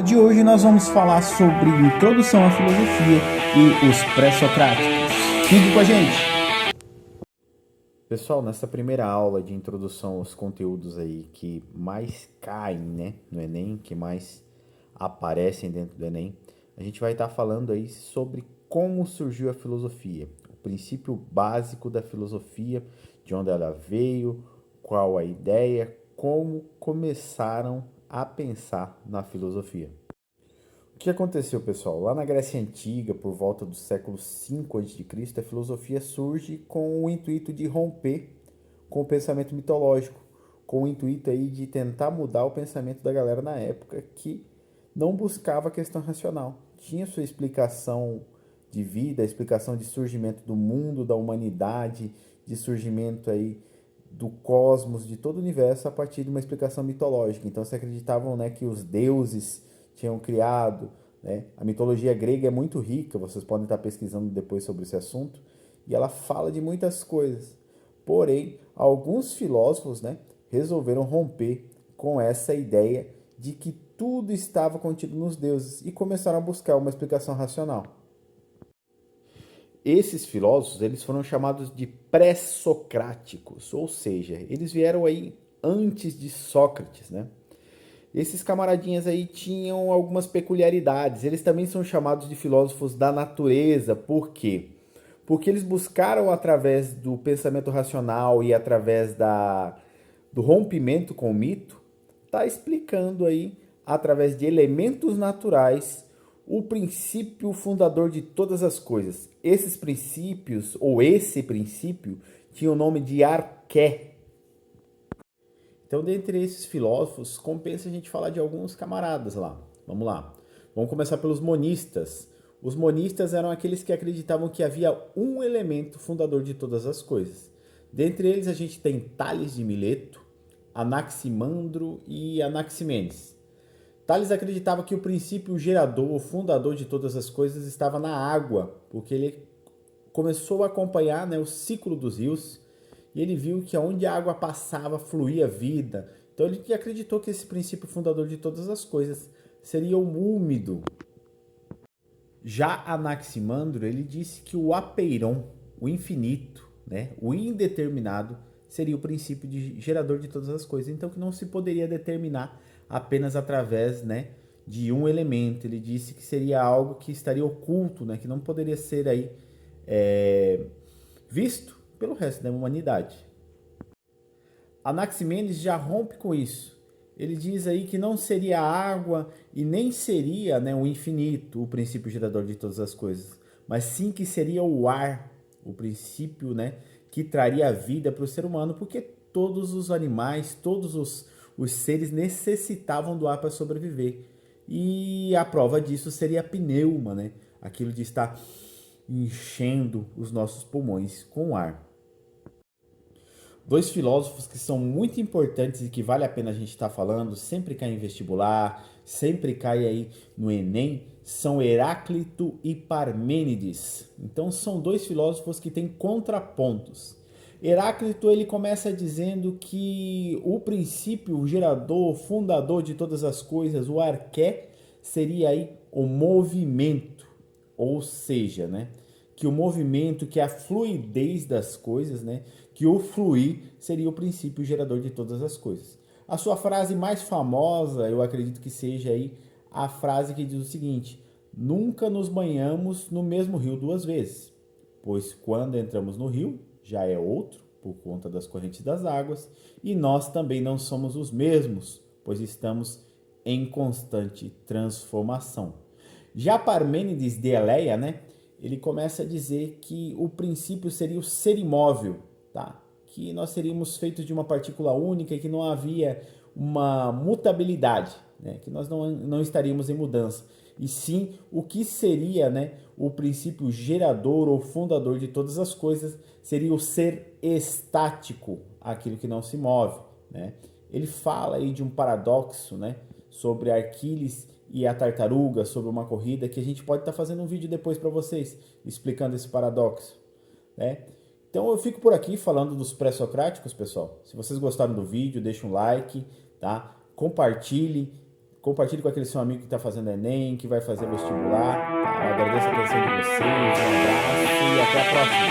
De hoje nós vamos falar sobre introdução à filosofia e os pré-socráticos. Fique com a gente! Pessoal, nessa primeira aula de introdução aos conteúdos aí que mais caem, né, no Enem, que mais aparecem dentro do Enem, a gente vai estar falando aí sobre como surgiu a filosofia, o princípio básico da filosofia, de onde ela veio, qual a ideia, como começaram a pensar na filosofia. O que aconteceu, pessoal? Lá na Grécia Antiga, por volta do século V a.C., a filosofia surge com o intuito de romper com o pensamento mitológico, com o intuito aí de tentar mudar o pensamento da galera na época que não buscava a questão racional. Tinha sua explicação de vida, a explicação de surgimento do mundo, da humanidade, de surgimento aí do cosmos, de todo o universo a partir de uma explicação mitológica. Então se acreditavam, né, que os deuses tinham criado, né? A mitologia grega é muito rica, vocês podem estar pesquisando depois sobre esse assunto, e ela fala de muitas coisas. Porém, alguns filósofos, né, resolveram romper com essa ideia de que tudo estava contido nos deuses e começaram a buscar uma explicação racional. Esses filósofos, eles foram chamados de pré-socráticos, ou seja, eles vieram aí antes de Sócrates, né? Esses camaradinhas aí tinham algumas peculiaridades. Eles também são chamados de filósofos da natureza. Por quê? Porque eles buscaram, através do pensamento racional e através do rompimento com o mito, tá explicando aí, através de elementos naturais, o princípio fundador de todas as coisas. Esses princípios, ou esse princípio, tinha o nome de arqué. Então, dentre esses filósofos, compensa a gente falar de alguns camaradas lá. Vamos lá. Vamos começar pelos monistas. Os monistas eram aqueles que acreditavam que havia um elemento fundador de todas as coisas. Dentre eles, a gente tem Tales de Mileto, Anaximandro e Anaximenes. Tales acreditava que o princípio gerador, o fundador de todas as coisas, estava na água, porque ele começou a acompanhar, né, o ciclo dos rios e ele viu que onde a água passava fluía vida. Então ele acreditou que esse princípio fundador de todas as coisas seria o úmido. Já Anaximandro, ele disse que o apeiron, o infinito, né, o indeterminado, seria o princípio gerador de todas as coisas. Então que não se poderia determinar apenas através, né, de um elemento. Ele disse que seria algo que estaria oculto, né, que não poderia ser aí visto pelo resto da humanidade. Anaximenes já rompe com isso. Ele diz aí que não seria a água e nem seria, né, o infinito, o princípio gerador de todas as coisas, mas sim que seria o ar, o princípio, né, que traria a vida para o ser humano, porque todos os animais, todos os seres necessitavam do ar para sobreviver. E a prova disso seria a pneuma, né, aquilo de estar enchendo os nossos pulmões com ar. Dois filósofos que são muito importantes e que vale a pena a gente estar falando, sempre cai em vestibular, sempre cai aí no Enem, são Heráclito e Parmênides. Então são dois filósofos que têm contrapontos. Heráclito, ele começa dizendo que o princípio, o gerador, o fundador de todas as coisas, o arqué, seria aí o movimento, ou seja, né, que o movimento, que a fluidez das coisas, né, que o fluir seria o princípio gerador de todas as coisas. A sua frase mais famosa, eu acredito que seja aí a frase que diz o seguinte: nunca nos banhamos no mesmo rio duas vezes, pois quando entramos no rio já é outro por conta das correntes das águas, e nós também não somos os mesmos, pois estamos em constante transformação. Já Parmênides de Eleia, né, ele começa a dizer que o princípio seria o ser imóvel, tá? Que nós seríamos feitos de uma partícula única e que não havia uma mutabilidade, né? Que nós não estaríamos em mudança. E sim, o que seria, né, o princípio gerador ou fundador de todas as coisas seria o ser estático, aquilo que não se move, né? Ele fala aí de um paradoxo, né, sobre Aquiles e a tartaruga, sobre uma corrida, que a gente pode estar fazendo um vídeo depois para vocês, explicando esse paradoxo, né? Então eu fico por aqui falando dos pré-socráticos, pessoal. Se vocês gostaram do vídeo, deixa um like, tá? Compartilhe, Compartilhe com aquele seu amigo que está fazendo Enem, que vai fazer vestibular. Tá? Eu agradeço a atenção de vocês, um abraço e até a próxima.